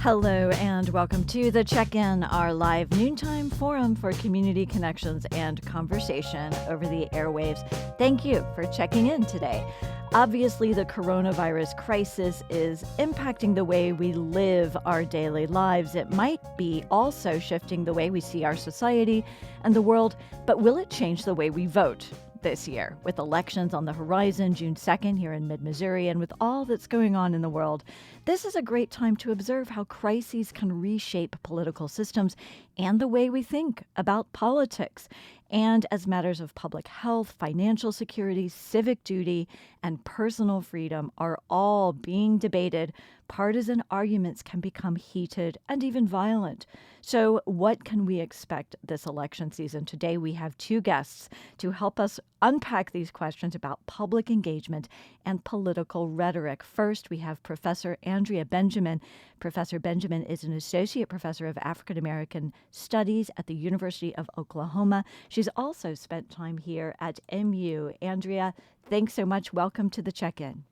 Hello and welcome to The Check-In, our live noontime forum for community connections and conversation over the airwaves. Thank you for checking in today. Obviously, the coronavirus crisis is impacting the way we live our daily lives. It might be also shifting the way we see our society and the world, but will it change the way we vote this year? With elections on the horizon June 2nd here in mid-Missouri, and with all that's going on in the world, this is a great time to observe how crises can reshape political systems and the way we think about politics. And as matters of public health, financial security, civic duty, and personal freedom are all being debated, partisan arguments can become heated and even violent. So what can we expect this election season? Today we have two guests to help us unpack these questions about public engagement and political rhetoric. First, we have Professor Andrea Benjamin. Professor Benjamin is an associate professor of African American Studies at the University of Oklahoma. She's also spent time here at MU. Andrea, thanks so much. Welcome to the Check-In.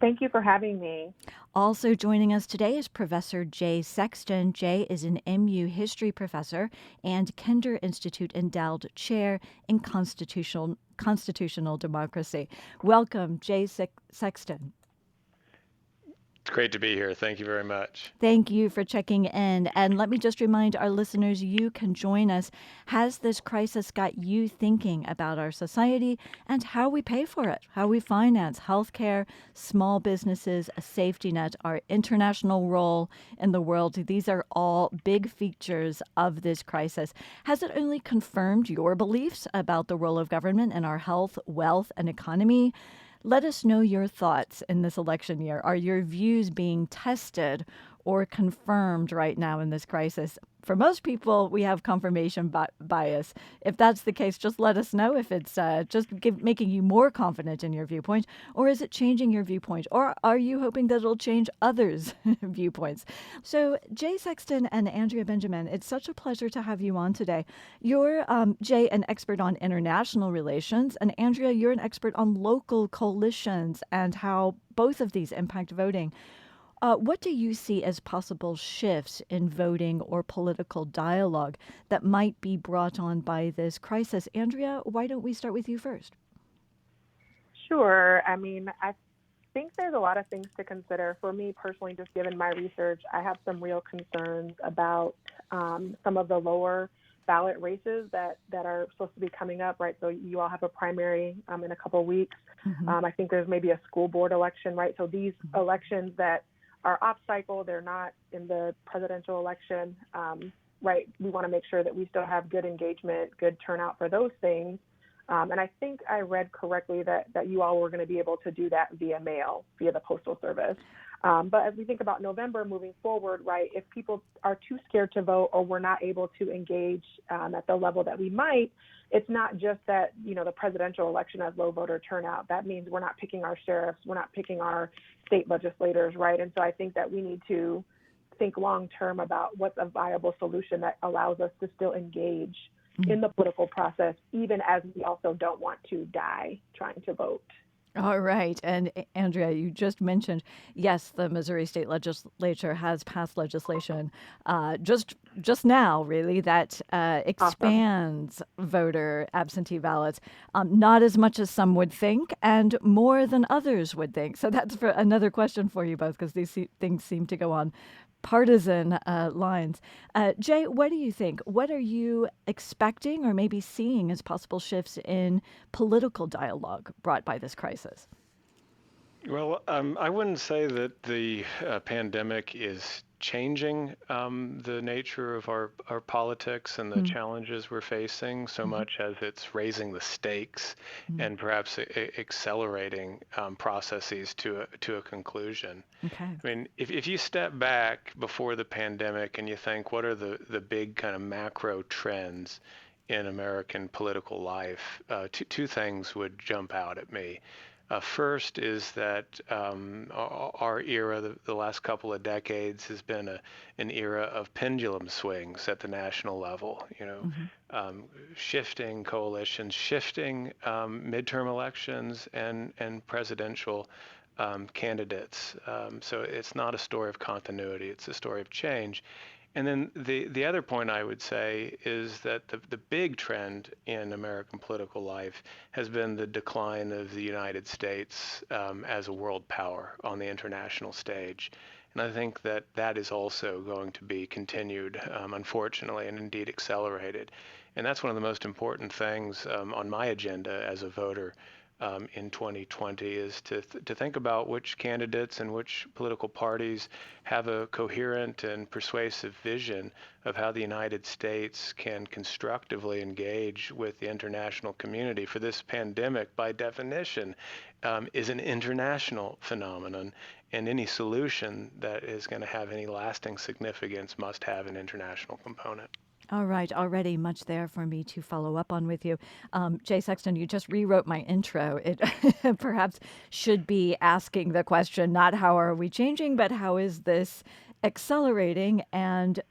Thank you for having me. Also joining us today is Professor Jay Sexton. Jay is an MU history professor and Kinder Institute endowed chair in constitutional democracy. Welcome, Jay Sexton. It's great to be here. Thank you very much. Thank you for checking in. And let me just remind our listeners, you can join us. Has this crisis got you thinking about our society and how we pay for it, how we finance healthcare, small businesses, a safety net, our international role in the world? These are all big features of this crisis. Has it only confirmed your beliefs about the role of government in our health, wealth, and economy? Let us know your thoughts in this election year. Are your views being tested or confirmed right now in this crisis? For most people, we have confirmation bias. If that's the case, just let us know if it's making you more confident in your viewpoint, or is it changing your viewpoint, or are you hoping that it'll change others' viewpoints? So, Jay Sexton and Andrea Benjamin, it's such a pleasure to have you on today. You're, Jay, an expert on international relations, and Andrea, you're an expert on local coalitions and how both of these impact voting. What do you see as possible shifts in voting or political dialogue that might be brought on by this crisis? Andrea, why don't we start with you first? Sure. I think there's a lot of things to consider. For me personally, just given my research, I have some real concerns about some of the lower ballot races that are supposed to be coming up, right? So you all have a primary in a couple of weeks. Mm-hmm. I think there's maybe a school board election, right? So these elections that are off cycle, they're not in the presidential election, right? We want to make sure that we still have good engagement, good turnout for those things. And I think I read correctly that you all were going to be able to do that via mail, via the Postal Service. But as we think about November moving forward, right, if people are too scared to vote or we're not able to engage at the level that we might, it's not just that, the presidential election has low voter turnout. That means we're not picking our sheriffs, we're not picking our state legislators, right? And so I think that we need to think long term about what's a viable solution that allows us to still engage in the political process, even as we also don't want to die trying to vote. All right. And Andrea, you just mentioned, yes, the Missouri State Legislature has passed legislation just now, really, that expands voter absentee ballots, not as much as some would think and more than others would think. So that's for another question for you both, because these things seem to go on partisan lines. Jay, what do you think? What are you expecting or maybe seeing as possible shifts in political dialogue brought by this crisis? Well, I wouldn't say that the pandemic is changing the nature of our politics and the challenges we're facing so much as it's raising the stakes and perhaps accelerating processes to a conclusion. Okay. I mean, if you step back before the pandemic and you think, what are the big kind of macro trends in American political life, two things would jump out at me. First is that our era, the last couple of decades, has been an era of pendulum swings at the national level. Hmm. Shifting coalitions, shifting midterm elections, and presidential candidates. So it's not a story of continuity; it's a story of change. And then the other point I would say is that the big trend in American political life has been the decline of the United States as a world power on the international stage. And I think that that is also going to be continued, unfortunately, and indeed accelerated. And that's one of the most important things on my agenda as a voter in 2020 is to think about which candidates and which political parties have a coherent and persuasive vision of how the United States can constructively engage with the international community. For this pandemic, by definition, is an international phenomenon, and any solution that is going to have any lasting significance must have an international component. All right, already much there for me to follow up on with you. Jay Sexton, you just rewrote my intro. It perhaps should be asking the question, not how are we changing, but how is this accelerating and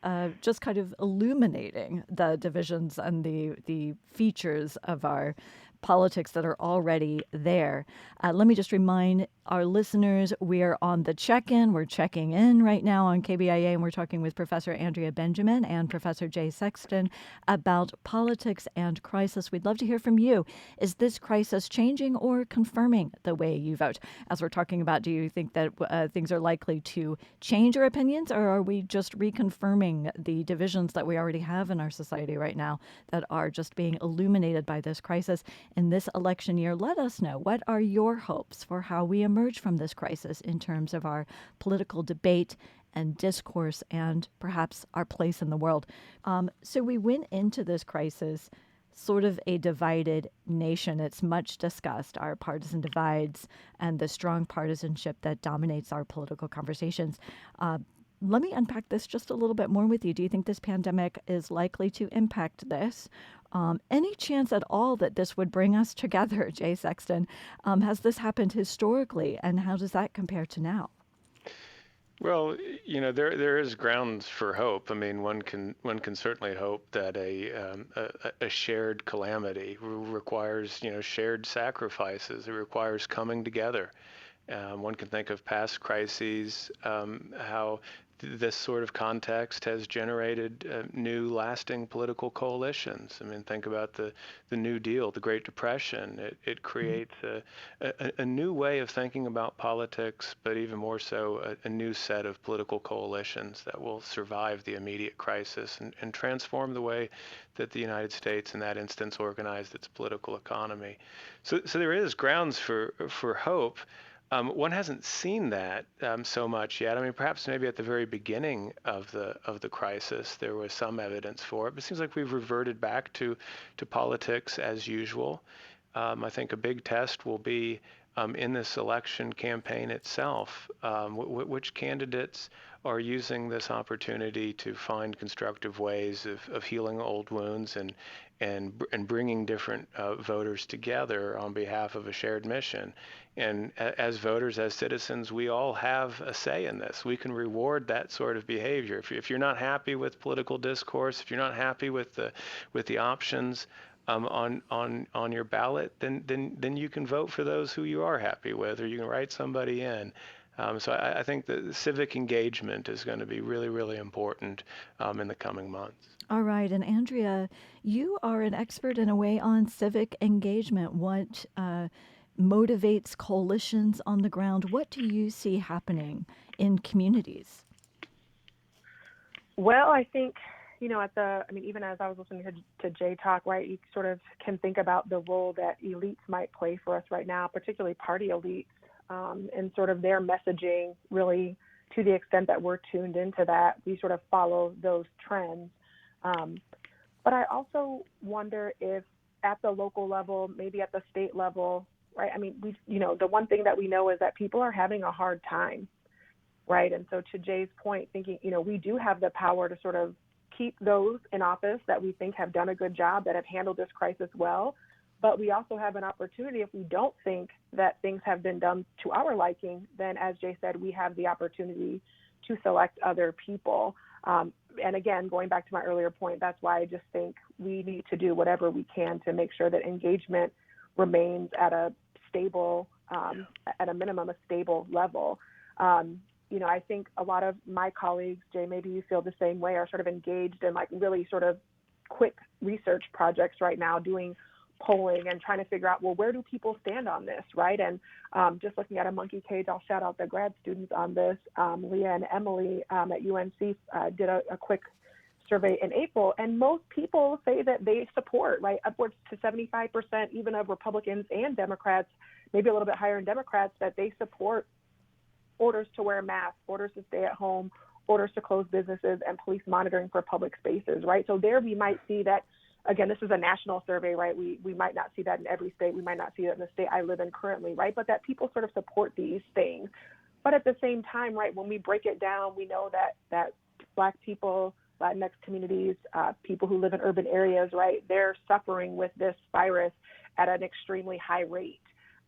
just kind of illuminating the divisions and the features of our politics that are already there. Let me just remind our listeners, we are on the check-in. We're checking in right now on KBIA, and we're talking with Professor Andrea Benjamin and Professor Jay Sexton about politics and crisis. We'd love to hear from you. Is this crisis changing or confirming the way you vote? As we're talking about, do you think that things are likely to change our opinions, or are we just reconfirming the divisions that we already have in our society right now that are just being illuminated by this crisis? In this election year, let us know, what are your hopes for how we emerge from this crisis in terms of our political debate and discourse and perhaps our place in the world? So we went into this crisis sort of a divided nation. It's much discussed, our partisan divides and the strong partisanship that dominates our political conversations. Let me unpack this just a little bit more with you. Do you think this pandemic is likely to impact this? Any chance at all that this would bring us together, Jay Sexton? Has this happened historically, and how does that compare to now? Well, there is grounds for hope. I mean, one can certainly hope that a shared calamity requires shared sacrifices. It requires coming together. One can think of past crises, how this sort of context has generated new lasting political coalitions. I mean, think about the New Deal, the Great Depression. It creates a new way of thinking about politics, but even more so, a new set of political coalitions that will survive the immediate crisis and transform the way that the United States, in that instance, organized its political economy. So there is grounds for hope. One hasn't seen that so much yet. I mean, perhaps maybe at the very beginning of the crisis, there was some evidence for it, but it seems like we've reverted back to politics as usual. I think a big test will be in this election campaign itself, which candidates are using this opportunity to find constructive ways of healing old wounds and bringing different voters together on behalf of a shared mission. And as voters, as citizens, we all have a say in this. We can reward that sort of behavior. If you're not happy with political discourse, if you're not happy with the options on your ballot, then you can vote for those who you are happy with, or you can write somebody in. So I think that civic engagement is going to be really, really important in the coming months. All right. And Andrea, you are an expert in a way on civic engagement. What motivates coalitions on the ground? What do you see happening in communities? Well, I think, even as I was listening to Jay talk, right, you sort of can think about the role that elites might play for us right now, particularly party elites, and sort of their messaging really, to the extent that we're tuned into that, we sort of follow those trends. But I also wonder if at the local level, maybe at the state level, right? I mean, the one thing that we know is that people are having a hard time, right? And so to Jay's point, thinking, we do have the power to sort of keep those in office that we think have done a good job, that have handled this crisis well. But we also have an opportunity, if we don't think that things have been done to our liking, then as Jay said, we have the opportunity to select other people. And again, going back to my earlier point, that's why I just think we need to do whatever we can to make sure that engagement remains at a stable, at a minimum, a stable level. I think a lot of my colleagues, Jay, maybe you feel the same way, are sort of engaged in like really sort of quick research projects right now, doing polling and trying to figure out, well, where do people stand on this, right? And just looking at a monkey cage, I'll shout out the grad students on this. Leah and Emily at UNC did a quick survey in April, and most people say that they support, right, upwards to 75%, even of Republicans and Democrats, maybe a little bit higher in Democrats, that they support orders to wear masks, orders to stay at home, orders to close businesses, and police monitoring for public spaces, right? So there we might see that. Again, this is a national survey, right? We might not see that in every state. We might not see that in the state I live in currently, right? But that people sort of support these things. But at the same time, right, when we break it down, we know that Black people, Latinx communities, people who live in urban areas, right, they're suffering with this virus at an extremely high rate,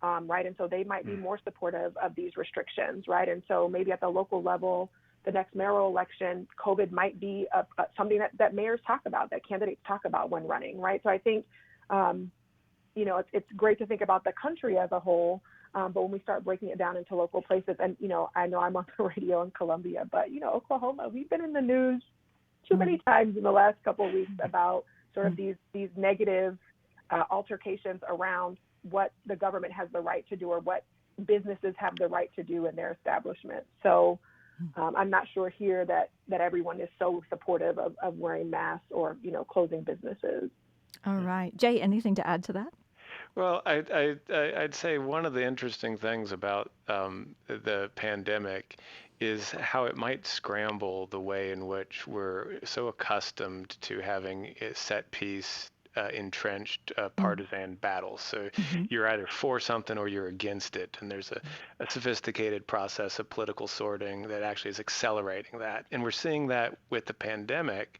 right? And so they might be more supportive of these restrictions, right? And so maybe at the local level, the next mayoral election, COVID might be something that mayors talk about, that candidates talk about when running, right? So I think, it's great to think about the country as a whole, but when we start breaking it down into local places, and, I know I'm on the radio in Columbia, but, Oklahoma, we've been in the news too many times in the last couple of weeks about sort of these negative altercations around what the government has the right to do or what businesses have the right to do in their establishment. So I'm not sure here that everyone is so supportive of wearing masks or, closing businesses. All right. Jay, anything to add to that? Well, I'd say one of the interesting things about the pandemic is how it might scramble the way in which we're so accustomed to having a set piece, entrenched partisan battles. So you're either for something or you're against it. And there's a sophisticated process of political sorting that actually is accelerating that. And we're seeing that with the pandemic.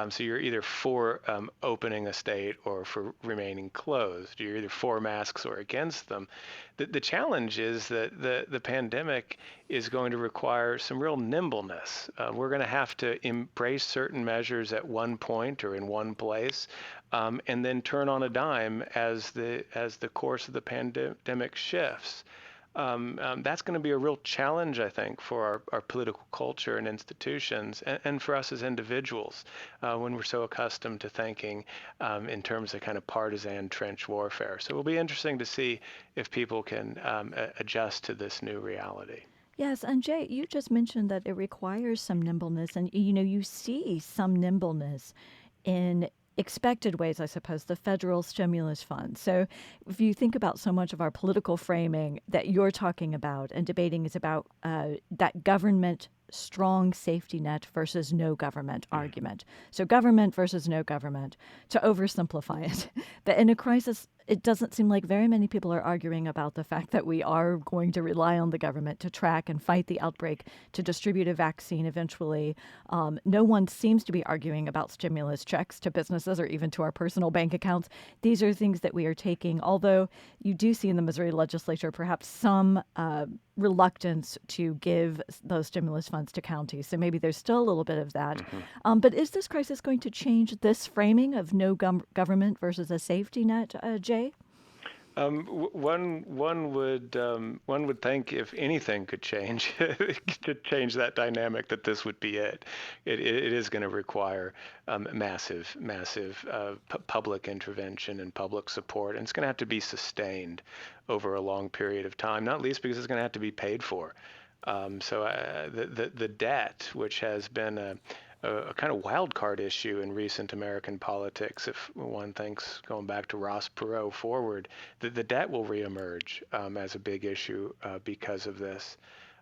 So you're either for opening a state or for remaining closed. You're either for masks or against them. The challenge is that the pandemic is going to require some real nimbleness. We're going to have to embrace certain measures at one point or in one place, and then turn on a dime as the course of the pandemic shifts. That's going to be a real challenge, I think, for our political culture and institutions, and for us as individuals, when we're so accustomed to thinking in terms of kind of partisan trench warfare. So it'll be interesting to see if people can adjust to this new reality. Yes, and Jay, you just mentioned that it requires some nimbleness, and you see some nimbleness in expected ways, I suppose, the federal stimulus fund. So if you think about so much of our political framing that you're talking about and debating is about that government strong safety net versus no government argument. So government versus no government, to oversimplify it. That in a crisis, it doesn't seem like very many people are arguing about the fact that we are going to rely on the government to track and fight the outbreak, to distribute a vaccine eventually. No one seems to be arguing about stimulus checks to businesses or even to our personal bank accounts. These are things that we are taking, although you do see in the Missouri legislature perhaps some reluctance to give those stimulus funds to counties. So maybe there's still a little bit of that. But is this crisis going to change this framing of no government versus a safety net, Jay? One would think if anything could change to change that dynamic, that this would be it. It is going to require massive public intervention and public support, and it's going to have to be sustained over a long period of time. Not least because it's going to have to be paid for. So the debt, which has been a kind of wild card issue in recent American politics, if one thinks going back to Ross Perot forward, the debt will reemerge as a big issue because of this.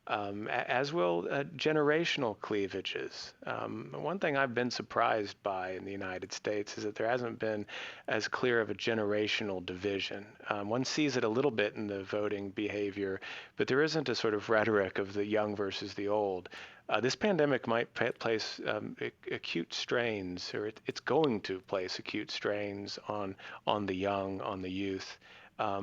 as will generational cleavages. One thing I've been surprised by in the United States is that there hasn't been as clear of a generational division. One sees it a little bit in the voting behavior, but there isn't a sort of rhetoric of the young versus the old. This pandemic might place acute strains, or it's going to place acute strains on the young, on the youth.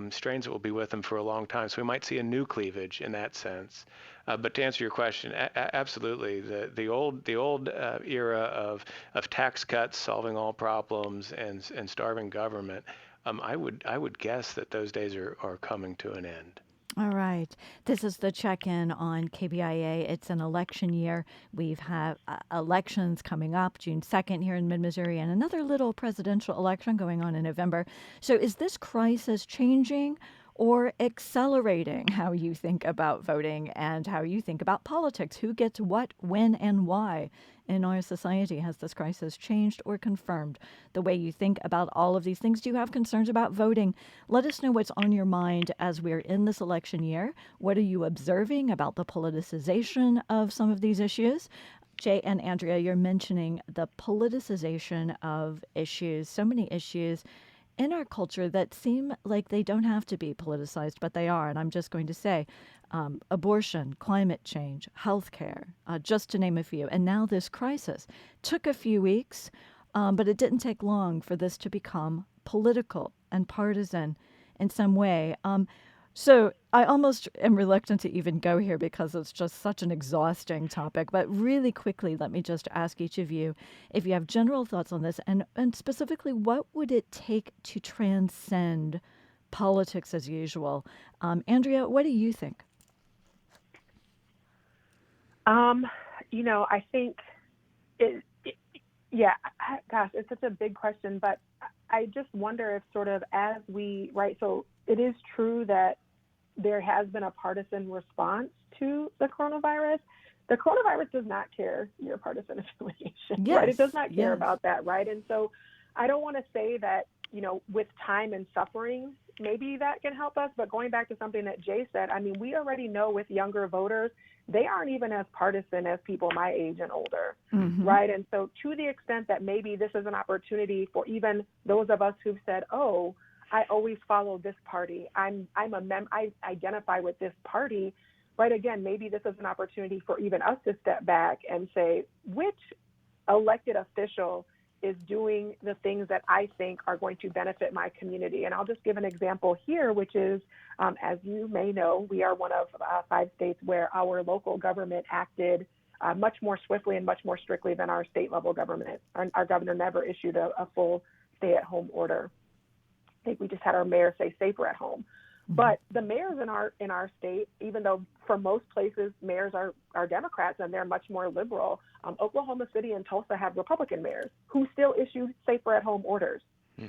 Strains that will be with them for a long time. So we might see a new cleavage in that sense. But to answer your question, absolutely, the old era of tax cuts solving all problems and starving government, I would guess that those days are coming to an end. All right. This is the check-in on KBIA. It's an election year. We've had elections coming up June 2nd here in mid-Missouri and another little presidential election going on in November. So is this crisis changing or accelerating how you think about voting and how you think about politics? Who gets what, when, and why in our society? Has this crisis changed or confirmed the way you think about all of these things? Do you have concerns about voting? Let us know what's on your mind as we're in this election year. What are you observing about the politicization of some of these issues? Jay and Andrea, you're mentioning the politicization of issues, so many issues in our culture that seem like they don't have to be politicized, but they are. And I'm just going to say abortion, climate change, healthcare, just to name a few. And now this crisis took a few weeks, but it didn't take long for this to become political and partisan in some way. So I almost am reluctant to even go here because it's just such an exhausting topic. But really quickly, let me just ask each of you if you have general thoughts on this, and specifically, what would it take to transcend politics as usual? Andrea, what do you think? I think yeah, gosh, it's such a big question, but I just wonder if sort of right, so it is true that there has been a partisan response to the coronavirus. The coronavirus does not care your partisan affiliation, Yes, right? It does not care yes. about that, right? And so I don't want to say that, with time and suffering, maybe that can help us. But going back to something that Jay said, I mean, we already know with younger voters, they aren't even as partisan as people my age and older, right? And so to the extent that maybe this is an opportunity for even those of us who've said, oh, I always follow this party, I identify with this party, right? Again, maybe this is an opportunity for even us to step back and say, which elected official is doing the things that I think are going to benefit my community? And I'll just give an example here, which is, as you may know, we are one of 5 states where our local government acted much more swiftly and much more strictly than our state level government. Our governor never issued a full stay-at-home order. I think we just had our mayor say safer at home. But the mayors in our state, even though for most places mayors are Democrats and they're much more liberal, Oklahoma City and Tulsa have Republican mayors who still issue safer at home orders,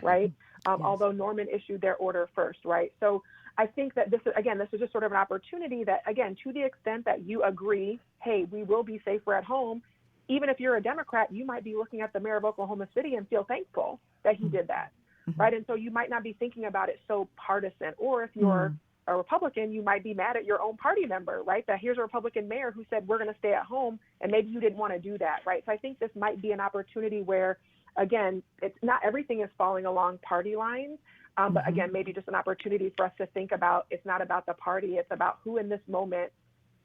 right? Yes. Although Norman issued their order first, right? So I think that this is just sort of an opportunity that, again, to the extent that you agree, hey, we will be safer at home, even if you're a Democrat, you might be looking at the mayor of Oklahoma City and feel thankful that he did that. Right. And so you might not be thinking about it so partisan. Or if you're a Republican, you might be mad at your own party member, right? That here's a Republican mayor who said, we're going to stay at home. And maybe you didn't want to do that. Right. So I think this might be an opportunity where, again, it's not everything is falling along party lines. But again, maybe just an opportunity for us to think about, it's not about the party. It's about who in this moment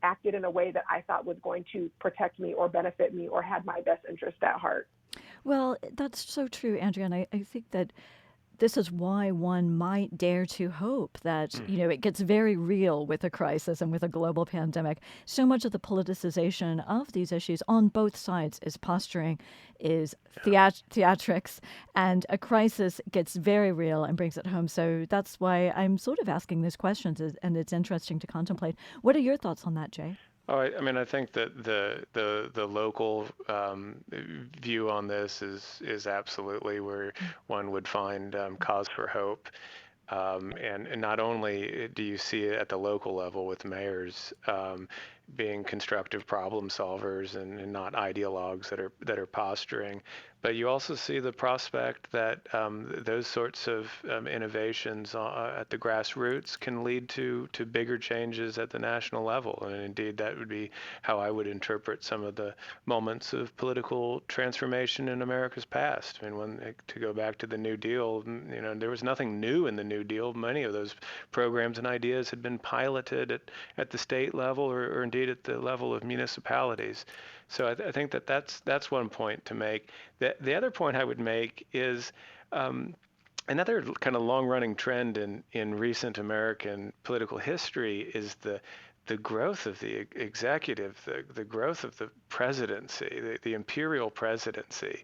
acted in a way that I thought was going to protect me or benefit me or had my best interest at heart. Well, that's so true, Andrea. And I think that this is why one might dare to hope that, it gets very real with a crisis and with a global pandemic. So much of the politicization of these issues on both sides is posturing, is theatrics, and a crisis gets very real and brings it home. So that's why I'm sort of asking these questions, and it's interesting to contemplate. What are your thoughts on that, Jay? Oh, I mean, I think that the local view on this is absolutely where one would find cause for hope. And not only do you see it at the local level with mayors, being constructive problem solvers and not ideologues that are posturing. But you also see the prospect that those sorts of innovations at the grassroots can lead to bigger changes at the national level. And indeed, that would be how I would interpret some of the moments of political transformation in America's past. I mean, to go back to the New Deal, there was nothing new in the New Deal. Many of those programs and ideas had been piloted at the state level or indeed at the level of municipalities. So I think that's one point to make. The other point I would make is another kind of long-running trend in recent American political history is the growth of the executive, the growth of the presidency, the imperial presidency.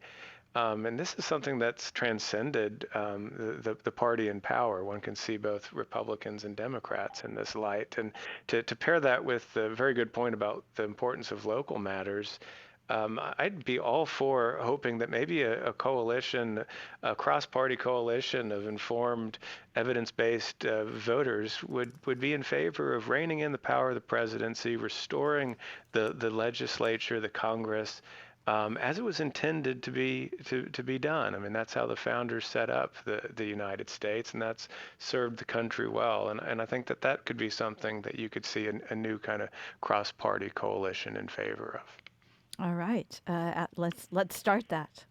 And this is something that's transcended the party in power. One can see both Republicans and Democrats in this light. And to pair that with the very good point about the importance of local matters, I'd be all for hoping that maybe a coalition, a cross-party coalition of informed, evidence-based voters would be in favor of reining in the power of the presidency, restoring the legislature, the Congress, as it was intended to be done. I mean, that's how the founders set up the United States, and that's served the country well. And I think that could be something that you could see a new kind of cross-party coalition in favor of. All right, let's start that.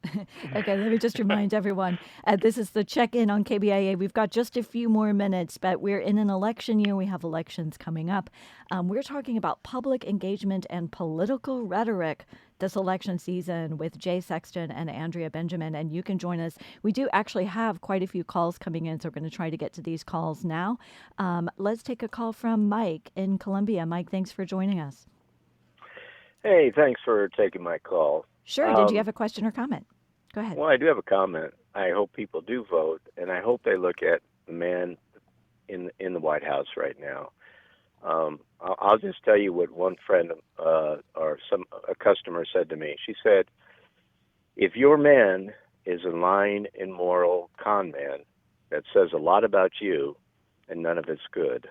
Okay, let me just remind everyone, this is the check-in on KBIA. We've got just a few more minutes, but we're in an election year. We have elections coming up. We're talking about public engagement and political rhetoric this election season with Jay Sexton and Andrea Benjamin, and you can join us. We do actually have quite a few calls coming in, so we're going to try to get to these calls now. Let's take a call from Mike in Columbia. Mike, thanks for joining us. Hey, thanks for taking my call. Sure. Did you have a question or comment? Go ahead. Well, I do have a comment. I hope people do vote, and I hope they look at the man in the White House right now. I'll just tell you what one friend or a customer said to me. She said, "If your man is a lying, immoral con man that says a lot about you and none of it's good,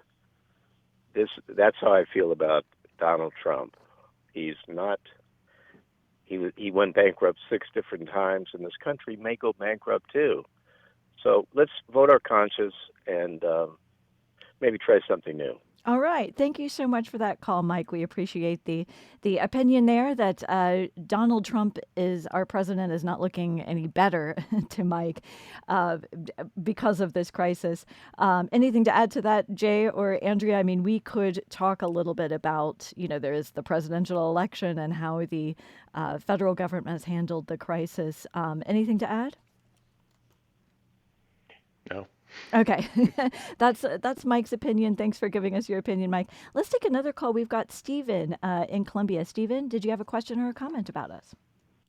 that's how I feel about Donald Trump. He's not. He went bankrupt 6 different times, and this country may go bankrupt too. So let's vote our conscience and maybe try something new." All right. Thank you so much for that call, Mike. We appreciate the opinion there that Donald Trump our president is not looking any better to Mike because of this crisis. Anything to add to that, Jay or Andrea? I mean, we could talk a little bit about, there is the presidential election and how the federal government has handled the crisis. Anything to add? No. Okay, that's Mike's opinion. Thanks for giving us your opinion, Mike. Let's take another call. We've got Stephen in Columbia. Stephen, did you have a question or a comment about us?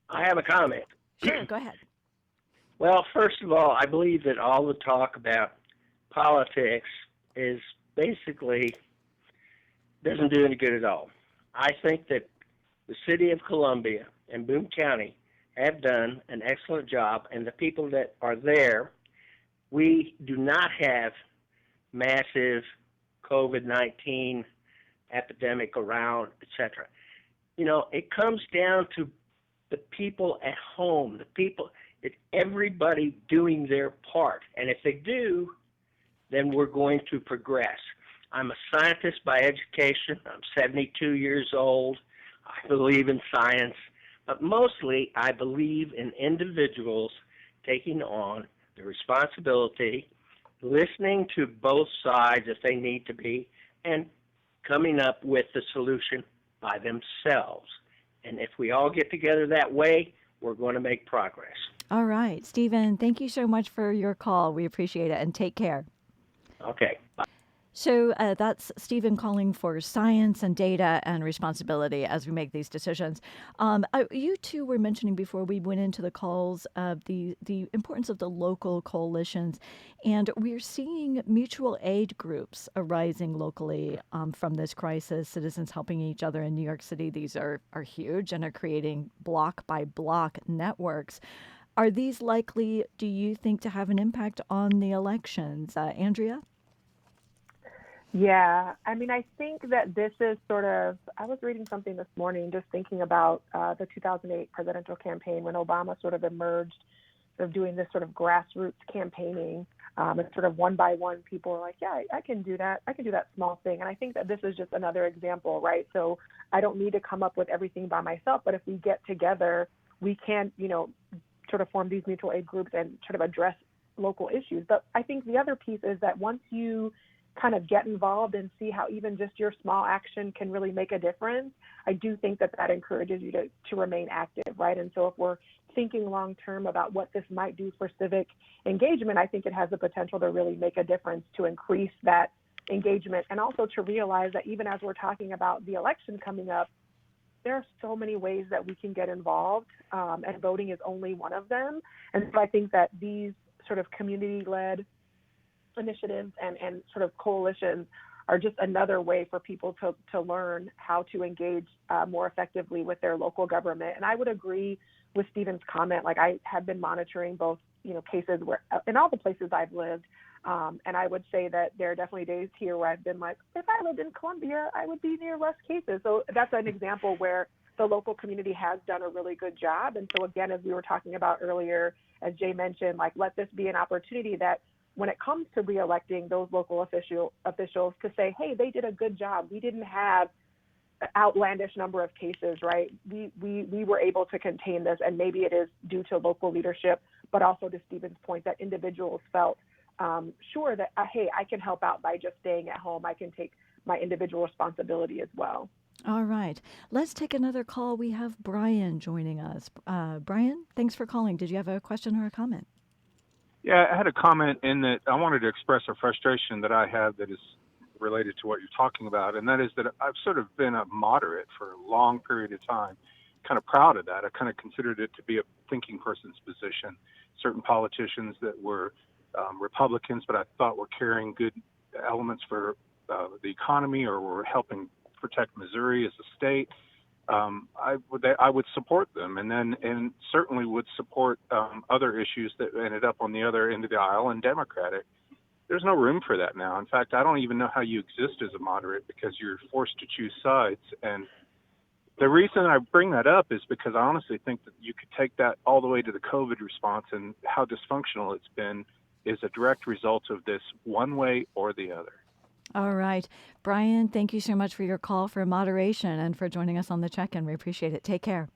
I have a comment. Sure, go ahead. Well, first of all, I believe that all the talk about politics is basically doesn't do any good at all. I think that the city of Columbia and Boone County have done an excellent job, and the people that are there, we do not have massive COVID-19 epidemic around, etc. It comes down to the people at home, it's everybody doing their part. And if they do, then we're going to progress. I'm a scientist by education. I'm 72 years old. I believe in science. But mostly, I believe in individuals taking on the responsibility, listening to both sides if they need to be, and coming up with the solution by themselves. And if we all get together that way, we're going to make progress. All right, Stephen, thank you so much for your call. We appreciate it, and take care. Okay, bye. So that's Stephen calling for science and data and responsibility as we make these decisions. You two were mentioning before we went into the calls the importance of the local coalitions, and we're seeing mutual aid groups arising locally from this crisis, citizens helping each other in New York City. These are huge and are creating block by block networks. Are these likely, do you think, to have an impact on the elections? Andrea? Yeah, I mean, I think that this is sort of, I was reading something this morning just thinking about the 2008 presidential campaign when Obama sort of emerged, sort of doing this sort of grassroots campaigning. And sort of one by one, people are like, yeah, I can do that. I can do that small thing. And I think that this is just another example, right? So I don't need to come up with everything by myself, but if we get together, we can, sort of form these mutual aid groups and sort of address local issues. But I think the other piece is that once you kind of get involved and see how even just your small action can really make a difference, I do think that that encourages you to remain active, right? And so if we're thinking long term about what this might do for civic engagement, I think it has the potential to really make a difference to increase that engagement, and also to realize that even as we're talking about the election coming up, there are so many ways that we can get involved, and voting is only one of them. And so I think that these sort of community-led initiatives and sort of coalitions are just another way for people to learn how to engage more effectively with their local government. And I would agree with Stephen's comment. Like, I have been monitoring both, cases where in all the places I've lived, and I would say that there are definitely days here where I've been like, if I lived in Columbia, I would be near less cases. So that's an example where the local community has done a really good job. And so again, as we were talking about earlier, as Jay mentioned, like, let this be an opportunity that when it comes to reelecting those local officials to say, hey, they did a good job. We didn't have an outlandish number of cases, right? We were able to contain this, and maybe it is due to local leadership, but also to Stephen's point that individuals felt sure that, hey, I can help out by just staying at home. I can take my individual responsibility as well. All right. Let's take another call. We have Brian joining us. Brian, thanks for calling. Did you have a question or a comment? Yeah, I had a comment in that I wanted to express a frustration that I have that is related to what you're talking about, and that is that I've sort of been a moderate for a long period of time, kind of proud of that. I kind of considered it to be a thinking person's position. Certain politicians that were Republicans, but I thought were carrying good elements for the economy or were helping protect Missouri as a state, I would support them, and certainly would support other issues that ended up on the other end of the aisle and Democratic. There's no room for that now. In fact, I don't even know how you exist as a moderate because you're forced to choose sides. And the reason I bring that up is because I honestly think that you could take that all the way to the COVID response, and how dysfunctional it's been is a direct result of this one way or the other. All right. Brian, thank you so much for your call, for moderation, and for joining us on the check-in. We appreciate it. Take care.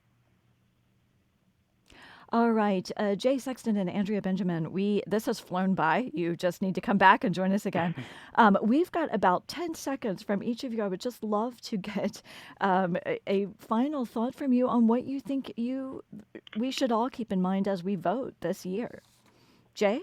All right. Jay Sexton and Andrea Benjamin, this has flown by. You just need to come back and join us again. We've got about 10 seconds from each of you. I would just love to get a final thought from you on what you think we should all keep in mind as we vote this year. Jay?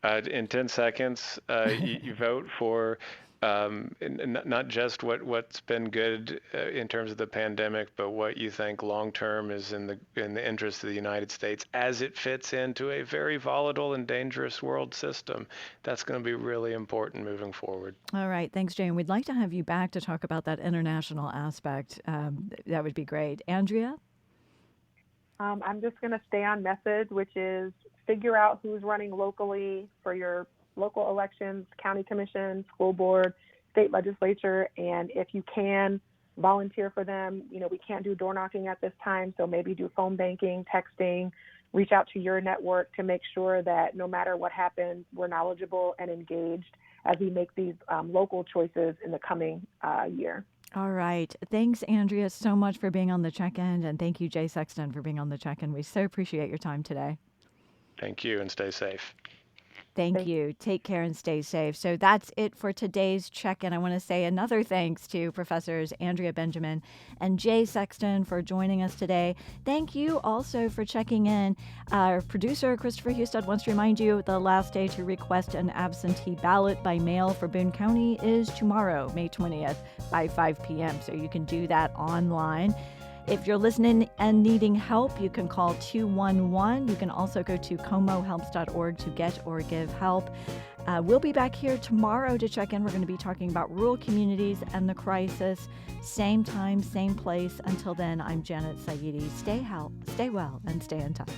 In 10 seconds, you vote for not just what's been good in terms of the pandemic, but what you think long term is in the interest of the United States as it fits into a very volatile and dangerous world system. That's going to be really important moving forward. All right. Thanks, Jay. And we'd like to have you back to talk about that international aspect. That would be great. Andrea? I'm just going to stay on message, which is figure out who's running locally for your local elections, county commission, school board, state legislature, and if you can, volunteer for them. We can't do door knocking at this time, so maybe do phone banking, texting, reach out to your network to make sure that no matter what happens, we're knowledgeable and engaged as we make these local choices in the coming year. All right. Thanks, Andrea, so much for being on the check-in, and thank you, Jay Sexton, for being on the check-in. We so appreciate your time today. Thank you, and stay safe. Thank you. Take care and stay safe. So that's it for today's check-in. I want to say another thanks to Professors Andrea Benjamin and Jay Sexton for joining us today. Thank you also for checking in. Our producer, Christopher Husted, wants to remind you the last day to request an absentee ballot by mail for Boone County is tomorrow, May 20th by 5 p.m. So you can do that online. If you're listening and needing help, you can call 211. You can also go to comohelps.org to get or give help. We'll be back here tomorrow to check in. We're going to be talking about rural communities and the crisis. Same time, same place. Until then, I'm Janet Saidi. Stay well and stay in touch.